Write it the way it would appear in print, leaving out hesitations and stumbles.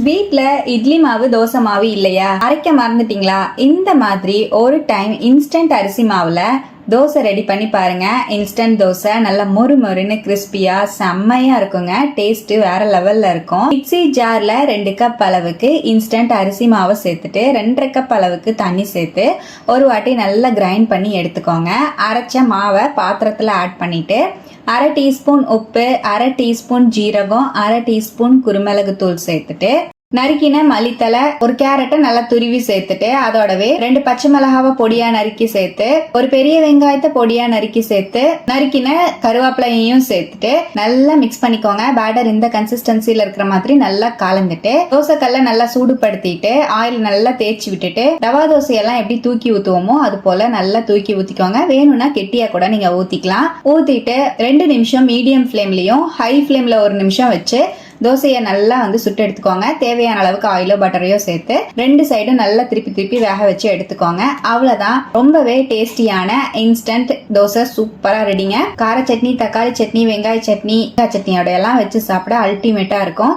வீட்ல இட்லி மாவு தோசை மாவு இல்லையா, அரைக்க மறந்துட்டீங்களா? இந்த மாதிரி ஒரு டைம் இன்ஸ்டன்ட் அரிசி மாவுல தோசை ரெடி பண்ணி பாருங்க. இன்ஸ்டன்ட் தோசை நல்லா மொறு மொறுன்னு கிறிஸ்பியா செம்மையா இருக்குங்க. டேஸ்ட் வேற லெவல்ல இருக்கும். மிக்ஸி ஜார்ல 2 கப் அளவுக்கு இன்ஸ்டன்ட் அரிசி மாவை சேர்த்துட்டு 2.5 கப் அளவுக்கு தண்ணி சேர்த்து ஒரு வாட்டி நல்லா கிரைண்ட் பண்ணி எடுத்துக்கோங்க. அரைச்ச மாவை பாத்திரத்துல ஆட் பண்ணிட்டு 1/2 டீஸ்பூன் உப்பு, 1/2 டீஸ்பூன் ஜீரகம், 1/2 டீஸ்பூன் குருமிளகு தூள் சேர்த்துட்டு நறுக்கின மல்லித்தலை, ஒரு கேரட்டை நல்லா துருவி சேர்த்துட்டு அதோடவே 2 பச்சை மிளகாவை பொடியா நறுக்கி சேர்த்து ஒரு பெரிய வெங்காயத்தை பொடியா நறுக்கி சேர்த்து நறுக்கின கருவேப்பிலையும் சேர்த்துட்டு நல்லா மிக்ஸ் பண்ணிக்கோங்க. பேட்டர் இந்த கன்சிஸ்டன்சில இருக்கிற மாதிரி நல்லா கலந்துட்டு தோசைக்கல்ல நல்லா சூடுபடுத்திட்டு ஆயில் நல்லா தேய்ச்சி விட்டுட்டு ரவா தோசையெல்லாம் எப்படி தூக்கி ஊத்துவோமோ அது போல நல்லா தூக்கி ஊத்திக்கோங்க. வேணும்னா கெட்டியா கூட நீங்க ஊத்திக்கலாம். ஊத்திட்டு 2 நிமிஷம் மீடியம் ஃபிளேம்லயும் ஹை ஃபிளேம்ல 1 நிமிஷம் வச்சு தோசையை நல்லா சுட்டு எடுத்துக்கோங்க. தேவையான அளவுக்கு ஆயிலோ பட்டரையோ சேர்த்து 2 சைடும் நல்லா திருப்பி வேக வச்சு எடுத்துக்கோங்க. அவ்வளவுதான், ரொம்பவே டேஸ்டியான இன்ஸ்டன்ட் தோசை சூப்பரா ரெடிங்க. கார சட்னி, தக்காளி சட்னி, வெங்காய சட்னி, சட்னியோட எல்லாம் வச்சு சாப்பிட அல்டிமேட்டா இருக்கும்.